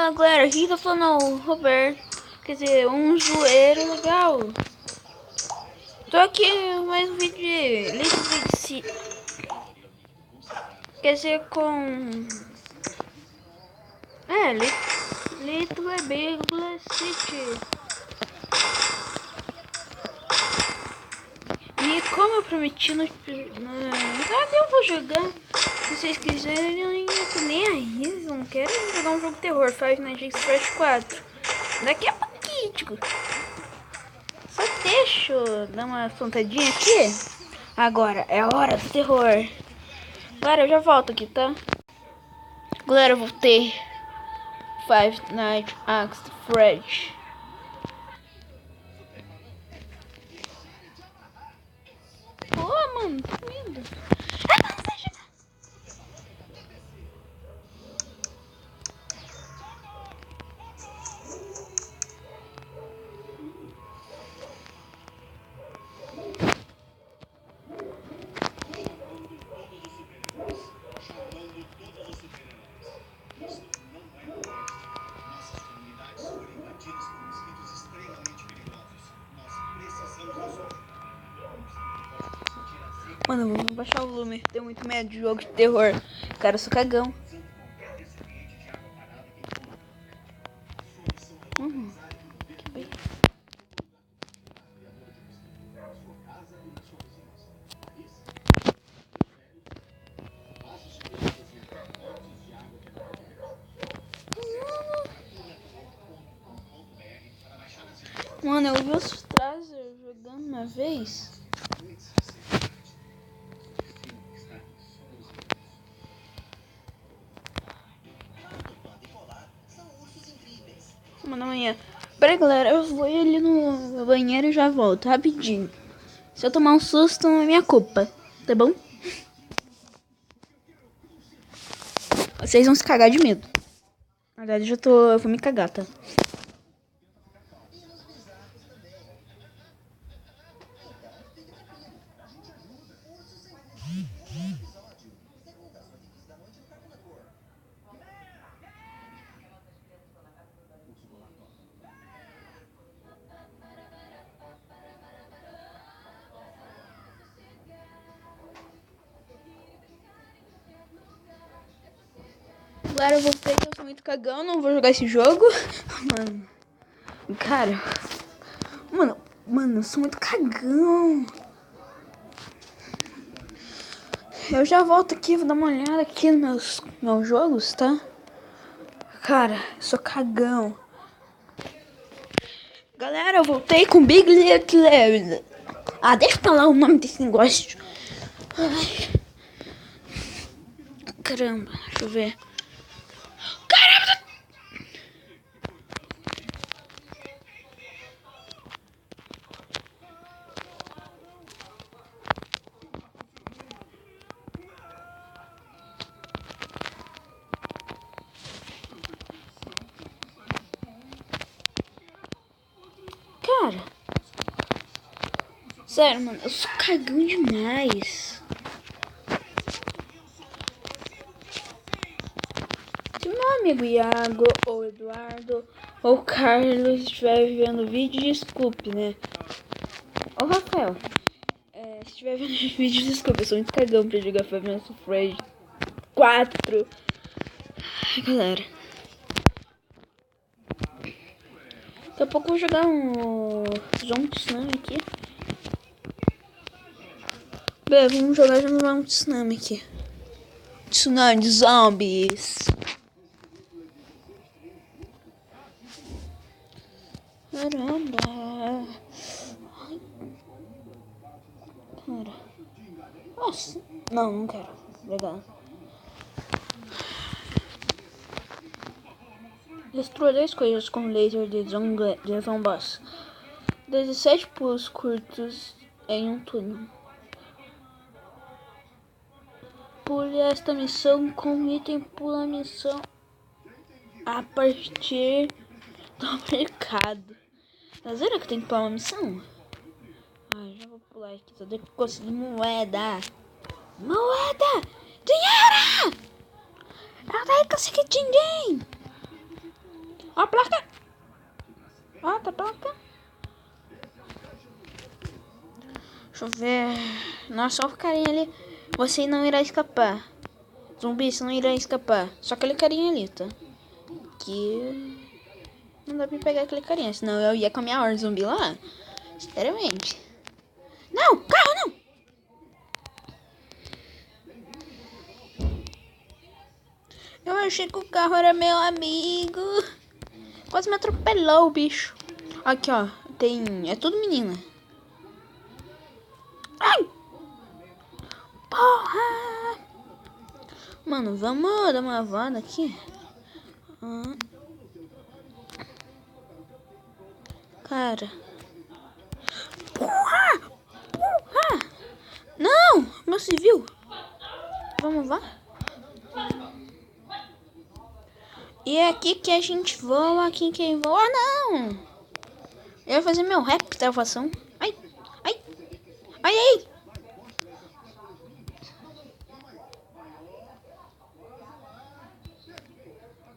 Fala galera, aqui tá falando o Roberto, quer dizer, um zoeiro legal. Tô aqui mais um vídeo de Little Big City, quer dizer, com... Little Big City. E como eu prometi eu vou jogar. Se vocês quiserem, eu tô nem aí. Eu não quero jogar um jogo de terror, Five Nights at Freddy's 4. Daqui a pouquinho, tipo. Só deixa eu dar uma pontadinha aqui. Agora é a hora do terror. Galera, eu já volto aqui, tá? Galera, eu voltei. Five Nights at Freddy's. Pô, mano, tô indo. Mano, vamos baixar o volume. Tenho muito medo de jogo de terror. Cara, eu sou cagão. Mano, eu vi os Trazer jogando uma vez. Mano, amanhã. Pera, galera, eu vou ali no banheiro e já volto, rapidinho. Se eu tomar um susto, não é minha culpa, tá bom? Vocês vão se cagar de medo. Na verdade, eu vou me cagar, tá? Galera, eu voltei, eu sou muito cagão, não vou jogar esse jogo. Mano, cara. Mano, eu sou muito cagão. Eu já volto aqui, vou dar uma olhada aqui nos meus jogos, tá? Cara, eu sou cagão. Galera, eu voltei com Big Little. Ah, deixa eu falar o nome desse negócio. Ai. Caramba, deixa eu ver. Caramba! Cara, sério, mano, eu sou cagão demais. Se meu amigo Iago, ou Eduardo, ou Carlos estiver vendo o vídeo, desculpe, né? Ô Rafael, se estiver vendo o vídeo, desculpe, eu sou muito cagão pra jogar Five Nights at Freddy's 4. Ai, galera. Daqui a pouco eu vou jogar um Zombie Tsunami aqui. Bem, vamos jogar já no Zombie Tsunami aqui. Tsunami de zombies. Caramba. Cara. Nossa. Não quero. Legal. Destrua 10 coisas com laser de zombies. 17 pulos curtos em um túnel. Pule esta missão com item pula a missão a partir do mercado. Mas será que tem que pular uma missão? Ai, já vou pular aqui, só tenho que conseguir moeda. Moeda! Dinheiro! Eu tenho que conseguir dinheiro! Ó a placa. Ó, tá placa. Deixa eu ver. Nossa, olha o carinha ali. Você não irá escapar. Zumbi, você não irá escapar. Só aquele carinha ali, tá? Que... Não dá pra pegar aquele carinha. Senão eu ia com a minha horda zumbi lá. Sinceramente. Não, carro não! Eu achei que o carro era meu amigo. Quase me atropelou o bicho. Aqui, ó. Tem... É tudo menina. Ai! Porra! Mano, vamos dar uma volta aqui. Cara. Porra! Porra! Não! Meu civil. Vamos lá. E é aqui que a gente voa. Aqui quem voa. Ah, não! Eu ia fazer meu rap travação. Ai! Ai! Ai, ai!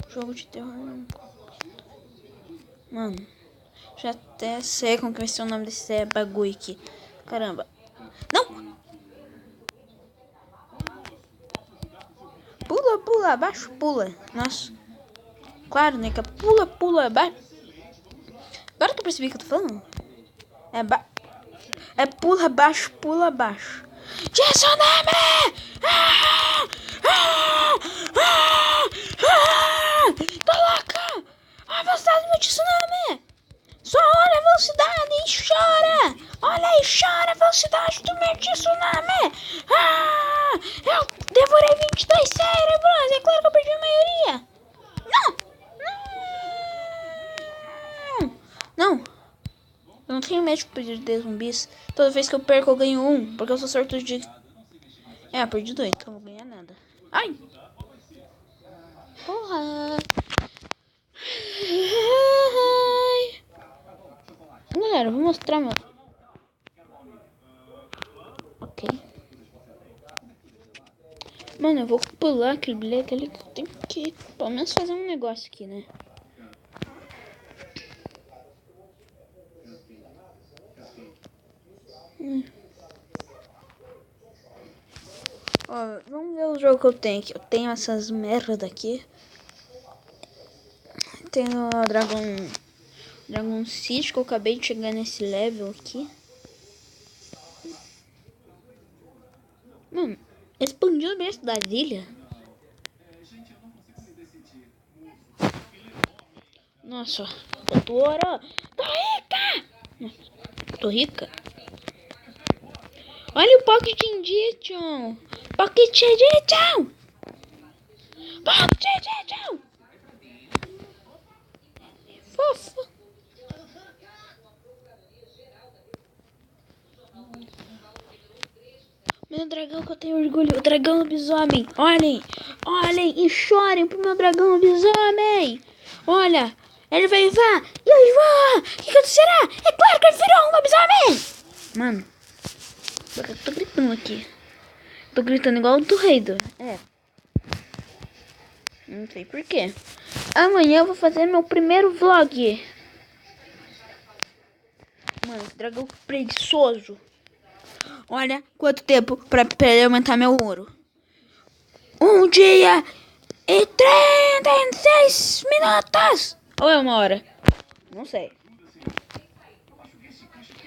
Jogo de terror não. Mano, já até sei como que vai ser o nome desse bagulho aqui. Caramba. Não! Pula, pula, abaixo, pula. Nossa. Claro, né? Que pula, pula, abaixo. Agora que eu percebi o que eu tô falando. É pula abaixo, pula abaixo. Tsunami! Tô louca! A velocidade do meu tsunami! Só olha a velocidade e chora! Olha aí, chora a velocidade do meu tsunami! Eu devorei 22 cérebros! É claro que eu perdi a maioria! Não! Eu não tenho medo de perder zumbis. Toda vez que eu perco, eu ganho um. Porque eu sou sortudo de... perdi 2, então não vou ganhar nada. Ai! Porra! Ai. Galera, eu vou mostrar meu... Ok. Mano, eu vou pular aquele bilhete ali que eu tenho que pelo menos fazer um negócio aqui, né? Ó, vamos ver o jogo que eu tenho aqui. Eu tenho essas merda aqui. Tenho o Dragon City, que eu acabei de chegar nesse level aqui. Mano, expandiu bem a cidade ilha. Nossa, eu tô rica! Nossa, tô rica? Olha o Pocket Edition! Pocket Edition! Pocket Edition! Fofo! Meu dragão que eu tenho orgulho, o dragão lobisomem. Olhem, olhem e chorem pro meu dragão lobisomem. Olha, ele vai voar e eu vou. O que acontecerá? É claro que ele virou um lobisomem. Mano, eu tô gritando aqui. Tô gritando igual o do Raider. Não sei porquê. Amanhã eu vou fazer meu primeiro vlog. Mano, dragão preguiçoso. Olha quanto tempo pra aumentar meu ouro. 1 dia e 36 minutos. Ou é 1 hora? Não sei.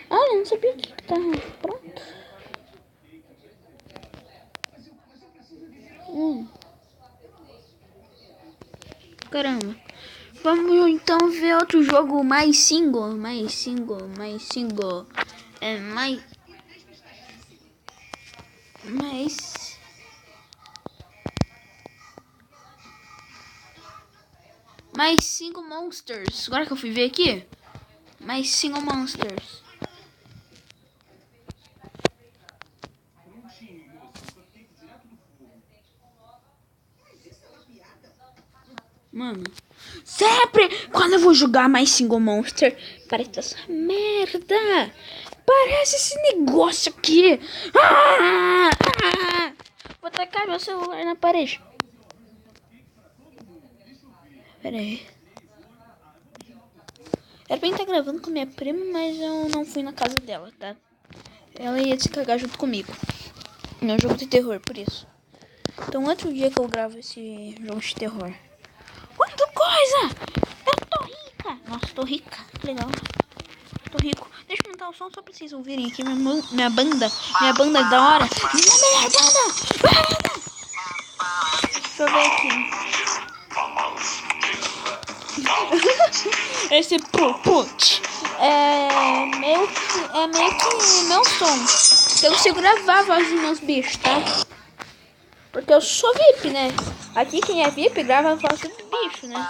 Olha, não sabia que tá pronto. Caramba. Vamos então ver outro jogo mais single. É mais single monsters. Agora que eu fui ver aqui. Mais single monsters. Mano, sempre quando eu vou jogar mais single monster, parece essa merda. Parece esse negócio aqui. Vou tacar meu celular na parede. Pera aí. Era pra estar gravando com minha prima, mas eu não fui na casa dela, tá? Ela ia se cagar junto comigo. É um jogo de terror, por isso. Então, outro dia que eu gravo esse jogo de terror. Quanta coisa! Eu tô rica! Nossa, tô rica. Que legal. Tô rico. Deixa eu aumentar o som só pra vocês ouvirem aqui minha banda. Minha banda é da hora. Minha melhor banda! Deixa eu ver aqui. Esse put é meio que meu som. Eu consigo gravar a voz dos meus bichos, tá? Porque eu sou VIP, né? Aqui quem é VIP grava a voz do bicho, né?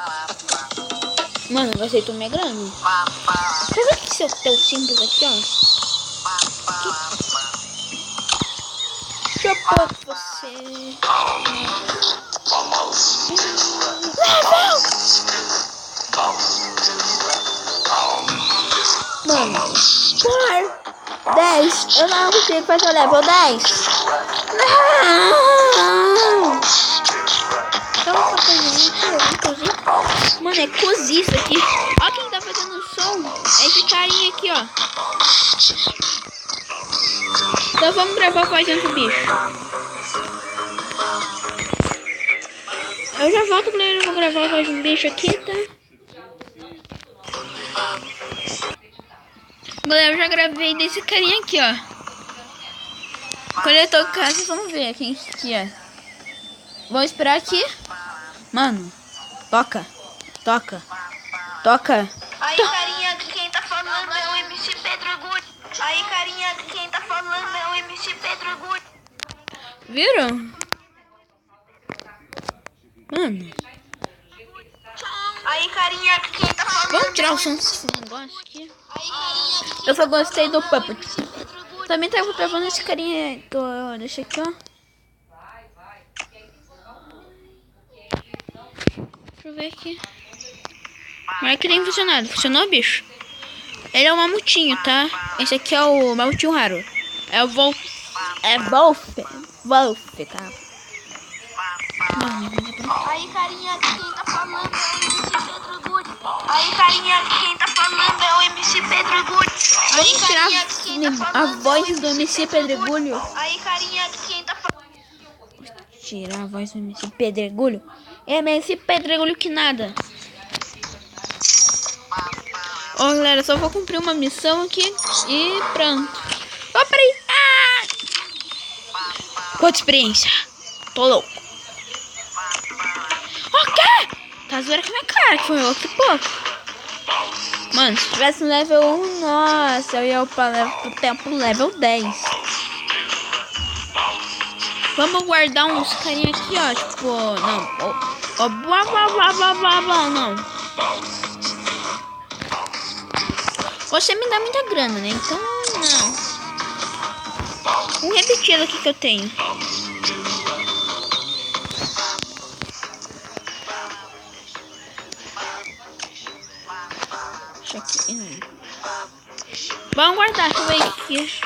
Mano, vai ser tão grande. Sabe que se eu ter o simples aqui, ó? Deixa eu pôr você. Mano, por 10, eu não consigo fazer o level 10. Não! Então, inclusive, mano, é cozice isso aqui. Ó quem tá fazendo som. É esse carinha aqui, ó. Então vamos gravar fazendo o bicho. Eu já volto, galera. Eu vou gravar a voz do bicho aqui, tá? Galera, eu já gravei desse carinha aqui, ó. Quando eu tocar, vocês vão ver quem que é. Vou esperar aqui. Mano, toca. Aí, carinha, quem tá falando é o MC Pedro Good. Aí, carinha, quem tá falando é o MC Pedro Good. Viram? Mano. Aí, carinha, quem tá falando. Vamos tirar o som desse negócio aqui. Aí, carinha, Eu só gostei do Puppet. Também tava gravando esse carinha. Deixa aqui, ó. Deixa eu ver aqui. Não é que tem funcionado. Funcionou, bicho? Ele é o mamutinho, tá? Esse aqui é o mamutinho raro. É o Wolf. É Wolf, tá? aí, carinha, quem tá falando é o MC Pedro Good. Aí, carinha, quem tá falando é o MC Pedro Good. Aí, Vamos tirar carinha, quem tá a falando voz do MC Pedregulho. Aí, carinha, quem tá falando. Tirar a voz do MC Pedregulho. É MC Pedregulho que nada. Ó, galera, só vou cumprir uma missão aqui e pronto. Ó, peraí. Ah! Quanta experiência. Tô louco. O quê? Tá zoando com a minha cara, que foi outro pouco. Mano, se tivesse no level 1, nossa, eu ia pro tempo level 10. Vamos guardar uns carinha aqui, ó. Tipo, não. Ó, blá, blá, blá, blá, blá, blá, não. Você me dá muita grana, né? Então, não. Um repetido aqui que eu tenho. Deixa aqui, né? Vamos guardar, deixa eu ver aqui.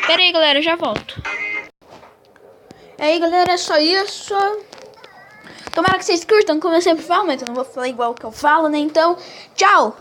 Pera aí, galera, eu já volto. E aí, galera, é só isso. Tomara que vocês curtam, como eu sempre falo, mas eu não vou falar igual que eu falo, né? Então, tchau!